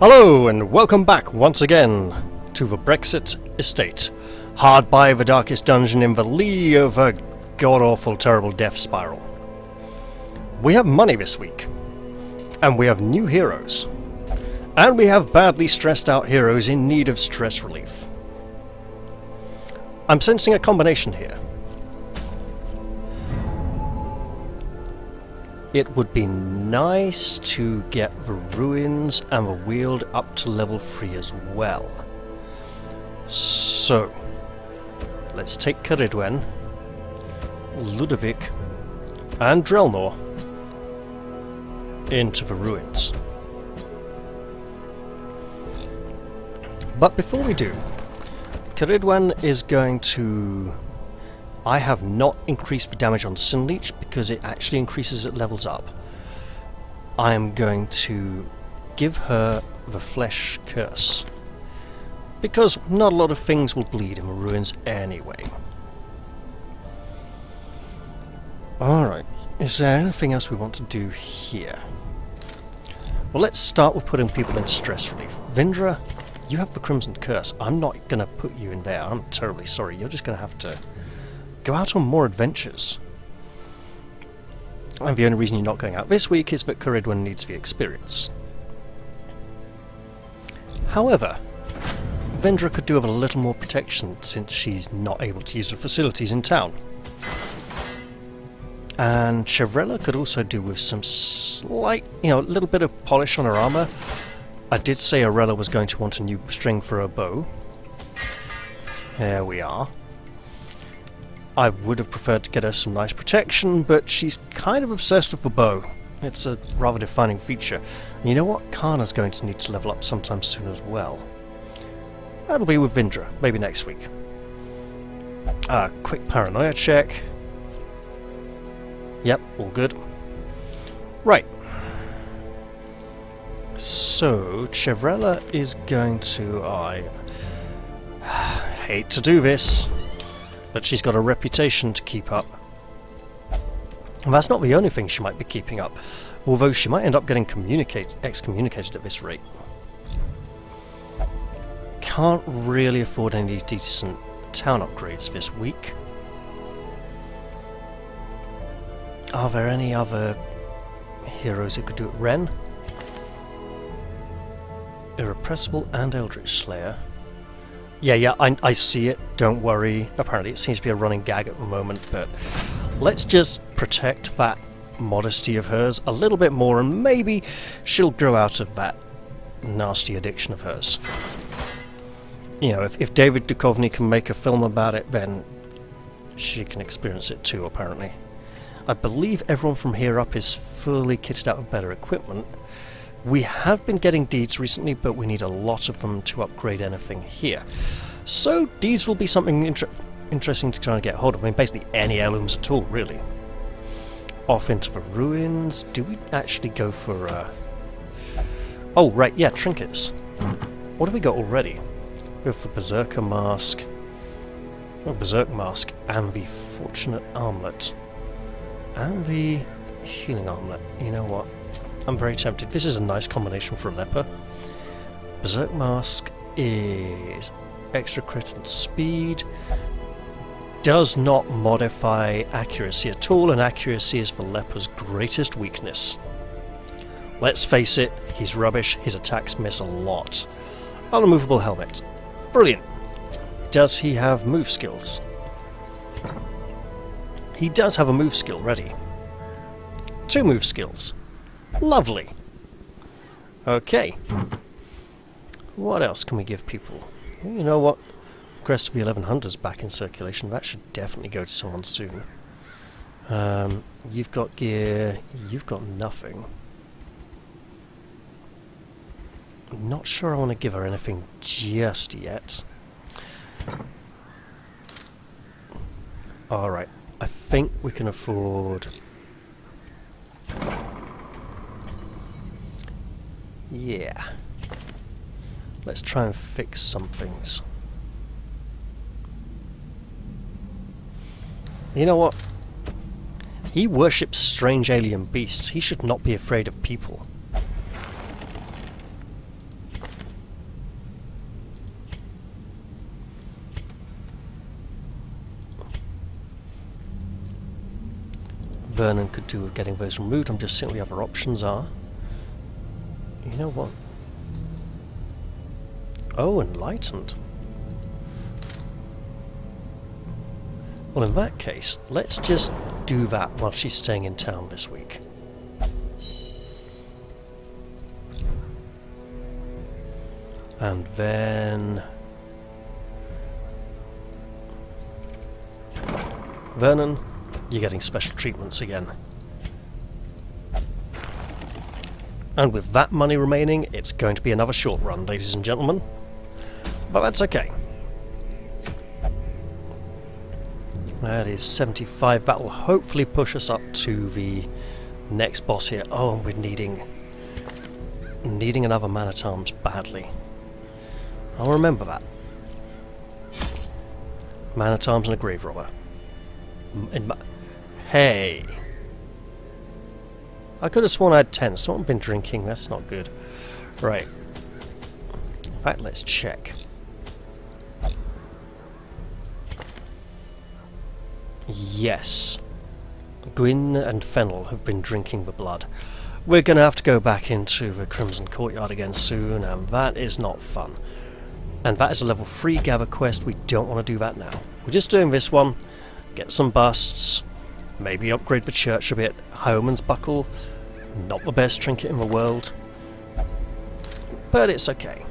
Hello and welcome back once again to the Brexit Estate, hard by the darkest dungeon in the lee of a god-awful terrible death spiral. We have money this week, and we have new heroes, and we have badly stressed out heroes in need of stress relief. I'm sensing a combination here. It would be nice to get the ruins and the weald up to level 3 as well. So, let's take Caridwen, Ludovic and Drelnor into the ruins. But before we do, Caridwen is going to... I have not increased the damage on Sin Leech because it actually increases as it levels up. I am going to give her the Flesh Curse, because not a lot of things will bleed in the ruins anyway. Alright, is there anything else we want to do here? Well, let's start with putting people in stress relief. Vindra, you have the Crimson Curse. I'm not going to put you in there. I'm terribly sorry. You're just going to have to go out on more adventures. And the only reason you're not going out this week is that Caridwen needs the experience. However, Vendra could do with a little more protection since she's not able to use the facilities in town. And Chevrella could also do with some slight, a little bit of polish on her armor. I did say Arella was going to want a new string for her bow. There we are. I would have preferred to get her some nice protection, but she's kind of obsessed with the bow. It's a rather defining feature. And you know what? Kana's going to need to level up sometime soon as well. That'll be with Vindra, maybe next week. Quick paranoia check. Yep, all good. Right. So, Chevrella is going to... I hate to do this, but she's got a reputation to keep up. And that's not the only thing she might be keeping up, although she might end up getting excommunicated at this rate. Can't really afford any decent town upgrades this week. Are there any other heroes who could do it? Ren? Irrepressible and Eldritch Slayer. Yeah, I see it, don't worry. Apparently it seems to be a running gag at the moment, but let's just protect that modesty of hers a little bit more, and maybe she'll grow out of that nasty addiction of hers. If David Duchovny can make a film about it, then she can experience it too, apparently. I believe everyone from here up is fully kitted out with better equipment. We have been getting deeds recently, but we need a lot of them to upgrade anything here. So deeds will be something interesting to try and get hold of. I mean, basically any heirlooms at all, really. Off into the ruins. Do we actually go for... Oh, right, yeah, trinkets. What have we got already? We have the Berserker Mask. Oh, Berserk Mask and the Fortunate Armlet. And the Healing Armlet. You know what? I'm very tempted. This is a nice combination for a leper. Berserk Mask is extra crit and speed. Does not modify accuracy at all, and accuracy is the leper's greatest weakness. Let's face it, he's rubbish. His attacks miss a lot. Unremovable helmet. Brilliant. Does he have move skills? He does have a move skill ready. 2 move skills. Lovely. Okay. What else can we give people? You know what? Crest of the 1100's back in circulation. That should definitely go to someone soon. You've got gear. You've got nothing. I'm not sure I want to give her anything just yet. Alright. I think we can afford... Yeah. Let's try and fix some things. You know what? He worships strange alien beasts. He should not be afraid of people. Vernon could do with getting those removed. I'm just seeing what the other options are. You know what? Oh, enlightened. Well, in that case, let's just do that while she's staying in town this week. And then... Vernon, you're getting special treatments again. And with that money remaining, it's going to be another short run, ladies and gentlemen. But that's okay. That is 75. That will hopefully push us up to the next boss here. Oh, and we're needing another man-at-arms badly. I'll remember that. Man-at-arms and a grave robber. Hey! I could have sworn I had 10. Someone been drinking. That's not good. Right. In fact, let's check. Yes. Gwyn and Fennel have been drinking the blood. We're going to have to go back into the Crimson Courtyard again soon, and that is not fun. And that is a level 3 gather quest. We don't want to do that now. We're just doing this one. Get some busts. Maybe upgrade the church a bit. Homan's Buckle. Not the best trinket in the world. But it's okay.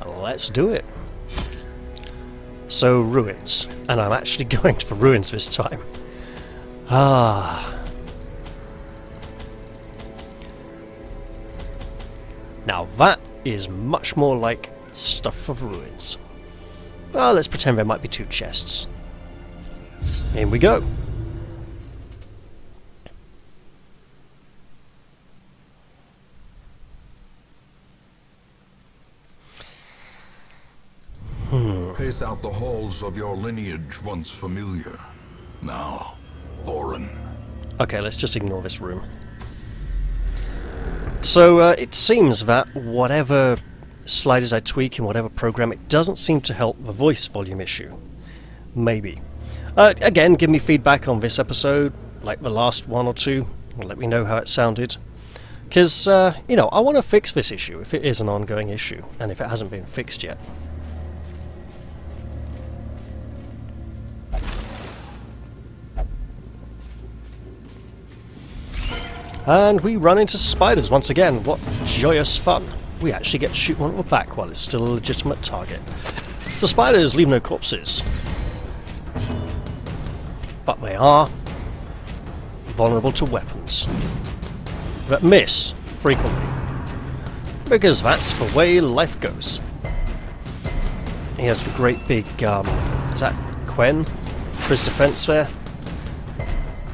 Let's do it. So, ruins. And I'm actually going to the ruins this time. Ah. Now that is much more like stuff for the ruins. Well, let's pretend there might be 2 chests. In we go. Pace out the halls of your lineage once familiar, now foreign. Okay, let's just ignore this room. So, it seems that whatever sliders I tweak in whatever program, it doesn't seem to help the voice volume issue. Maybe. Again, give me feedback on this episode, like the last 1 or 2. Let me know how it sounded. Because, you know, I want to fix this issue if it is an ongoing issue, and if it hasn't been fixed yet. And we run into spiders once again. What joyous fun. We actually get to shoot one at the back while it's still a legitimate target. The spiders leave no corpses. But they are vulnerable to weapons that miss frequently. Because that's the way life goes. He has the great big, is that Quen? For his defense there?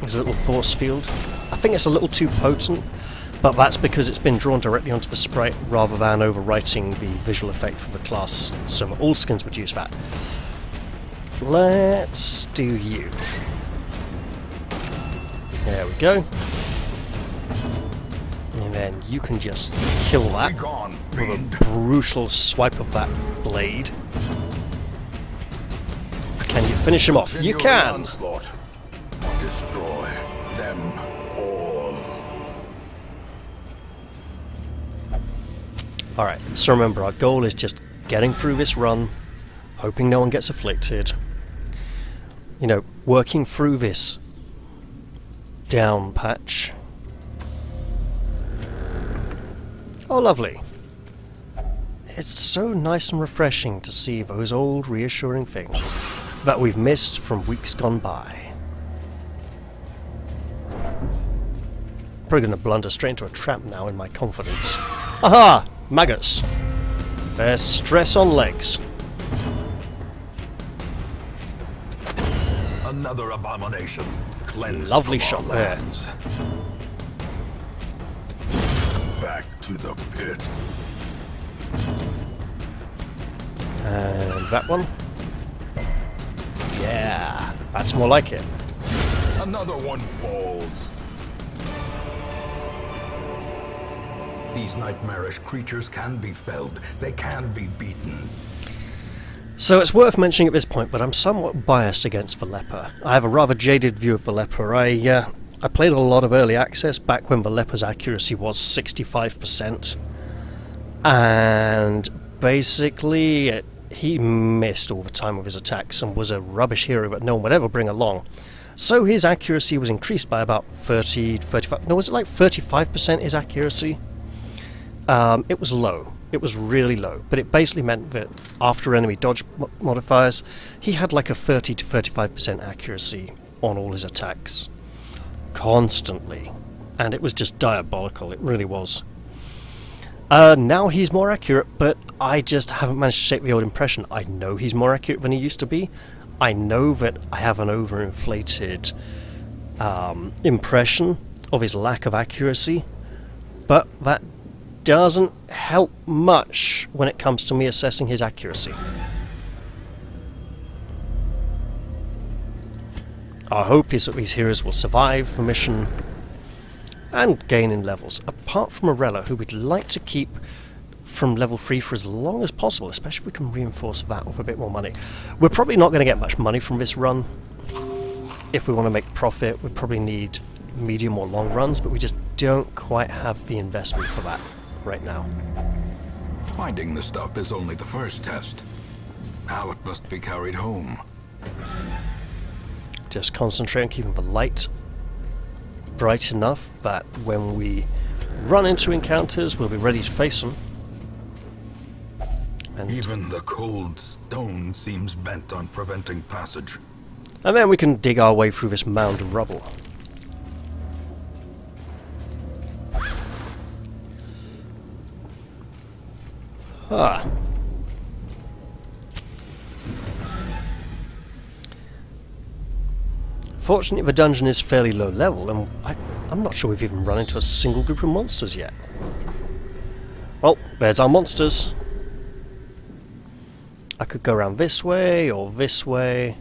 His little force field. I think it's a little too potent, but that's because it's been drawn directly onto the sprite rather than overwriting the visual effect for the class, so that all skins would use that. Let's do you. There we go. And then you can just kill that with a brutal swipe of that blade. Can you finish him off? You can! Destroy them all. Alright, so remember, our goal is just getting through this run, hoping no one gets afflicted. You know, working through this down patch. Oh, lovely. It's so nice and refreshing to see those old reassuring things that we've missed from weeks gone by. Probably going to blunder straight into a trap now in my confidence. Aha! Maggots. There's stress on legs. Another abomination. Cleansed Lovely from shot our there. lands. Back to the pit. And that one. Yeah, that's more like it. Another one falls. These nightmarish creatures can be felled. They can be beaten. So it's worth mentioning at this point, but I'm somewhat biased against the leper. I have a rather jaded view of the leper. I I played a lot of early access back when the leper's accuracy was 65%, and basically he missed all the time with his attacks and was a rubbish hero that no one would ever bring along. So his accuracy was increased by about 30, 35, no, was it like 35% his accuracy? It was low. It was really low, but it basically meant that after enemy dodge modifiers, he had like a 30 to 35% accuracy on all his attacks. Constantly. And it was just diabolical, it really was. Now he's more accurate, but I just haven't managed to shake the old impression. I know he's more accurate than he used to be. I know that I have an overinflated impression of his lack of accuracy, but that doesn't help much when it comes to me assessing his accuracy. Our hope is that these heroes will survive the mission and gain in levels, apart from Morella, who we'd like to keep from level 3 for as long as possible, especially if we can reinforce that with a bit more money. We're probably not going to get much money from this run. If we want to make profit, we probably need medium or long runs, but we just don't quite have the investment for that right now. Finding the stuff is only the first test. Now it must be carried home. Just concentrate on keeping the light bright enough that when we run into encounters, we'll be ready to face them. And even the cold stone seems bent on preventing passage. And then we can dig our way through this mound of rubble. Ah. Fortunately, the dungeon is fairly low level, and I'm not sure we've even run into a single group of monsters yet. Well, there's our monsters. I could go around this way or this way.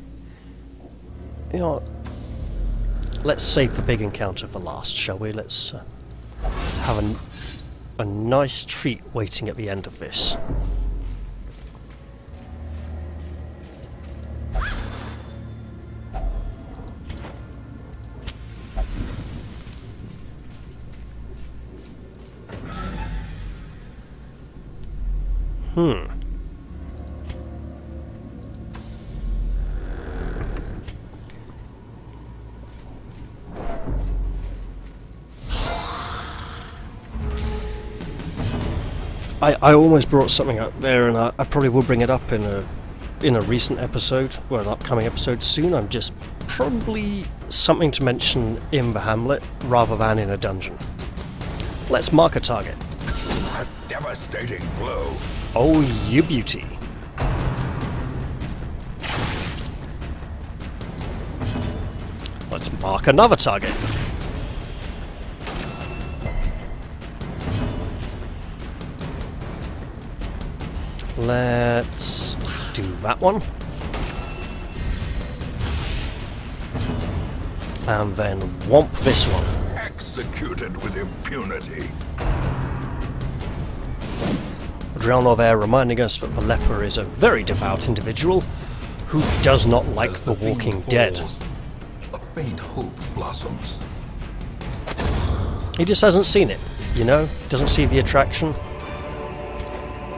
You know, let's save the big encounter for last, shall we? Let's have a nice treat waiting at the end of this. I almost brought something up there, and I probably will bring it up in a recent episode, well, an upcoming episode soon. I'm just probably something to mention in the hamlet rather than in a dungeon. Let's mark a target. A devastating blow. Oh, you beauty. Let's mark another target. Let's do that one. And then whomp this one. Executed with impunity. Drown of Air reminding us that the leper is a very devout individual who does not like As the Walking Dead. falls, a faint hope blossoms. He just hasn't seen it, you know? Doesn't see the attraction.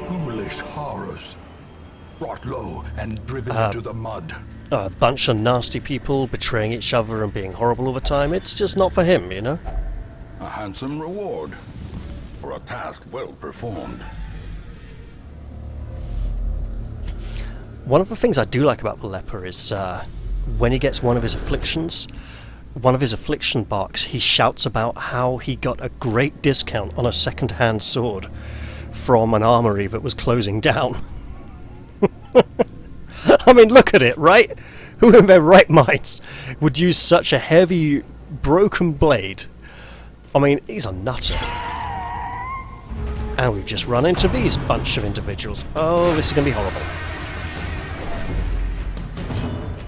Foolish horrors, brought low and driven into the mud. A bunch of nasty people betraying each other and being horrible all the time. It's just not for him, you know? A handsome reward for a task well performed. One of the things I do like about the leper is when he gets one of his afflictions, one of his affliction barks, he shouts about how he got a great discount on a second-hand sword from an armory that was closing down. I mean, look at it, right? Who in their right minds would use such a heavy, broken blade? I mean, he's a nutter. And we've just run into these bunch of individuals. Oh, this is going to be horrible.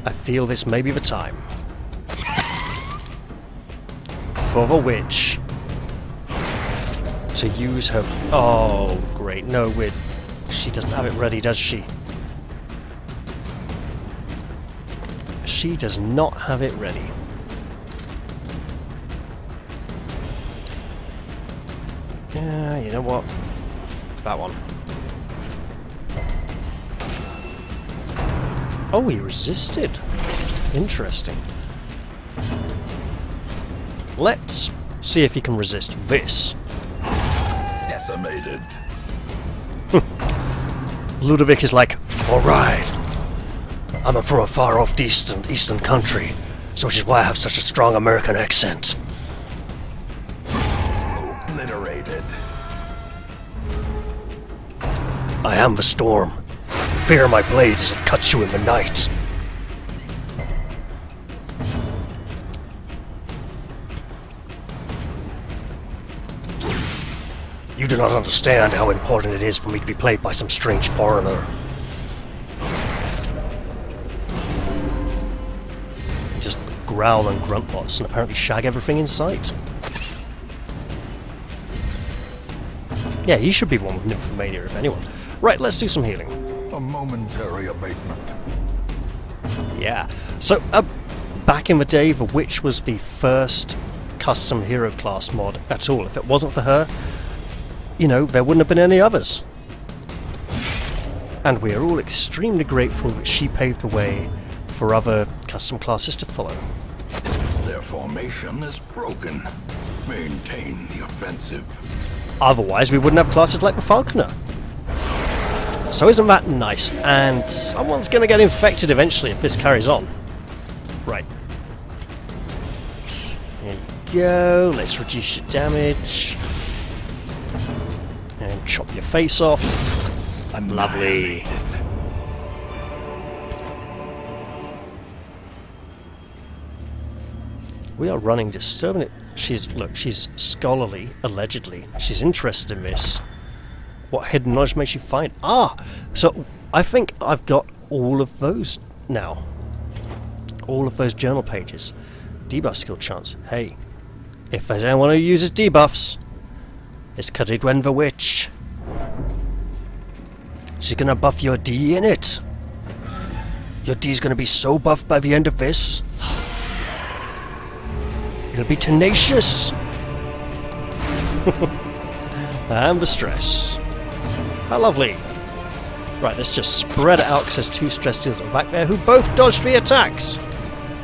I feel this may be the time. For the witch to use her... Oh, great. No, she doesn't have it ready, does she? She does not have it ready. Yeah, you know what? That one. Oh, he resisted. Interesting. Let's see if he can resist this. Decimated. Ludovic is like, alright. I'm from a far-off eastern country, so which is why I have such a strong American accent. Obliterated. I am the storm. Fear my blades as it cuts you in the night. You do not understand how important it is for me to be played by some strange foreigner. Just growl and grunt lots and apparently shag everything in sight. Yeah, he should be one with nymphomania if anyone. Right, let's do some healing. A momentary abatement. Yeah. So, back in the day, the Witch was the first custom hero class mod at all. If it wasn't for her, you know, there wouldn't have been any others. And we are all extremely grateful that she paved the way for other custom classes to follow. Their formation is broken. Maintain the offensive. Otherwise, we wouldn't have classes like the Falconer. So isn't that nice? And someone's going to get infected eventually if this carries on. Right. There you go. Let's reduce your damage. And chop your face off. Lovely. We are running disturbing it. She's scholarly, allegedly. She's interested in this. What hidden knowledge makes you find? Ah! So, I think I've got all of those now. All of those journal pages. Debuff skill chance. Hey, if there's anyone who uses debuffs, it's Caridwen the Witch. She's gonna buff your D in it. Your D's gonna be so buffed by the end of this. It'll be tenacious. And the stress. How lovely. Right, let's just spread it out because there's two stress dealers back there who both dodged the attacks.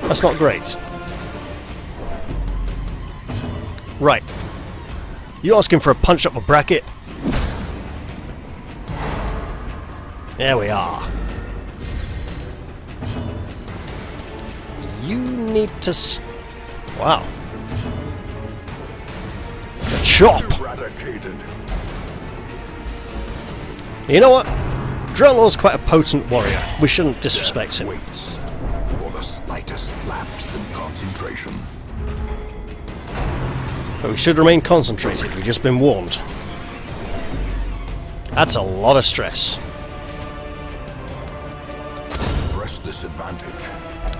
That's not great. Right. You asking for a punch up a bracket? There we are. You need to... Wow. The chop! Eradicated. You know what? Drellnor's quite a potent warrior. We shouldn't disrespect him. Waits for the slightest lapse in concentration. But we should remain concentrated. We've just been warned. That's a lot of stress. Press this advantage.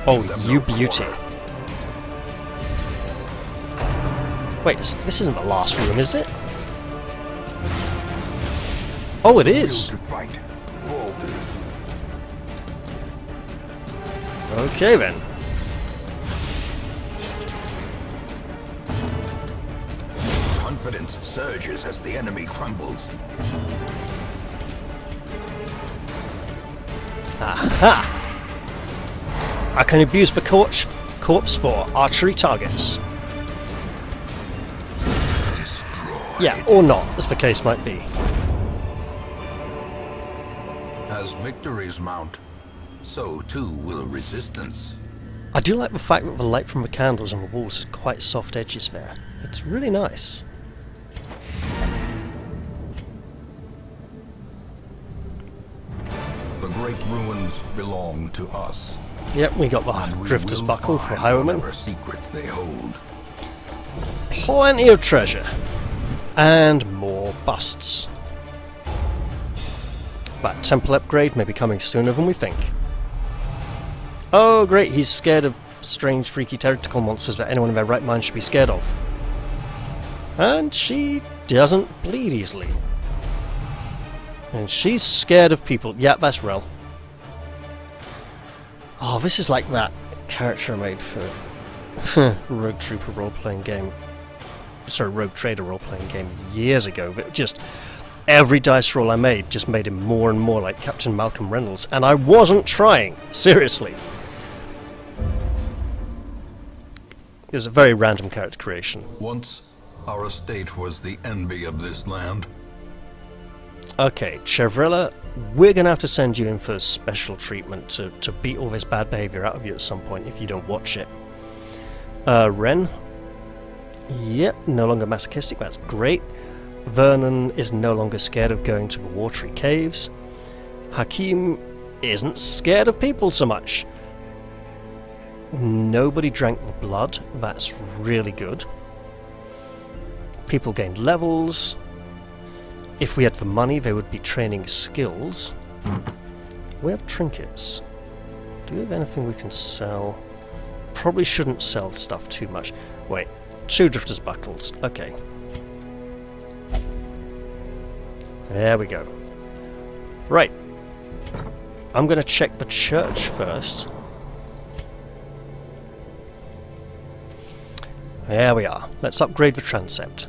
Oh, Give them you no beauty. quarter. Wait, this isn't the last room, is it? Oh, it is. To fight. Forward. Okay then. Confidence surges as the enemy crumbles. Aha! I can abuse the corpse for archery targets. Destroy. Yeah, or not, as the case might be. As victories mount, so too will resistance. I do like the fact that the light from the candles on the walls has quite soft edges there. It's really nice. The great ruins belong to us. Yep, we got the And we Drifter's will Buckle for find Highwaymen. whatever secrets they hold. Plenty of treasure. And more busts. That temple upgrade may be coming sooner than we think. Oh great, he's scared of strange freaky tentacle monsters that anyone in their right mind should be scared of. And she doesn't bleed easily. And she's scared of people. Yeah, that's Rel. Oh, this is like that character I made for Rogue Trooper role-playing game. Rogue Trader role-playing game years ago. But just every dice roll I made just made him more and more like Captain Malcolm Reynolds, and I wasn't trying. Seriously. It was a very random character creation. Once, our estate was the envy of this land. Okay, Chevrilla, we're going to have to send you in for special treatment to beat all this bad behavior out of you at some point if you don't watch it. Ren, yep, no longer masochistic, that's great. Vernon is no longer scared of going to the watery caves. Hakim isn't scared of people so much. Nobody drank the blood, that's really good. People gained levels. If we had the money, they would be training skills. We have trinkets. Do we have anything we can sell? Probably shouldn't sell stuff too much. Wait, 2 Drifter's Buckles, okay. There we go. Right. I'm going to check the church first. There we are. Let's upgrade the transept.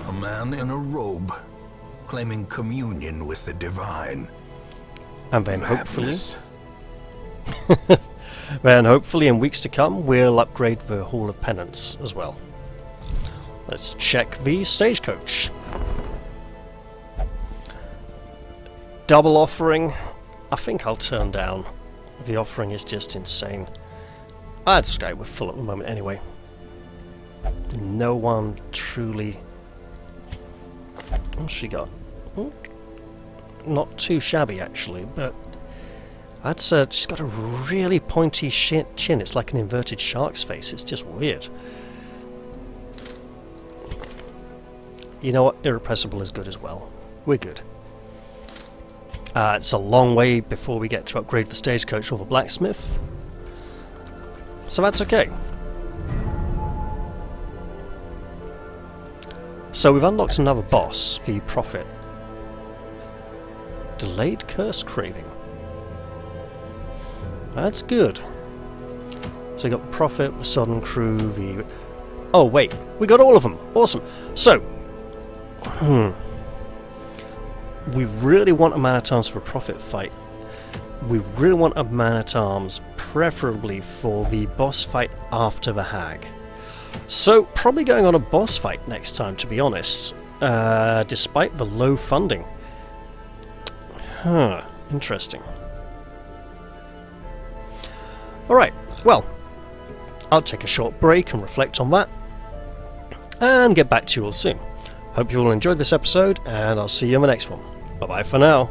A man in a robe, claiming communion with the divine. And then hopefully in weeks to come we'll upgrade the Hall of Penance as well. Let's check the stagecoach. Double offering. I think I'll turn down. The offering is just insane. That's okay, we're full at the moment anyway. No one truly... What's she got? Not too shabby actually, but that's she's got a really pointy chin. It's like an inverted shark's face. It's just weird. You know what? Irrepressible is good as well. We're good. It's a long way before we get to upgrade the stagecoach or the blacksmith, so that's okay. So we've unlocked another boss, the Prophet. Delayed curse craving. That's good. So we got the Prophet, the Sodden Crew, the... Oh wait, we got all of them. Awesome. So, we really want a man-at-arms for a Prophet fight. We really want a man-at-arms, preferably for the boss fight after the Hag. So, probably going on a boss fight next time, to be honest, despite the low funding. Interesting. Alright, well, I'll take a short break and reflect on that, and get back to you all soon. Hope you all enjoyed this episode, and I'll see you in the next one. Bye-bye for now.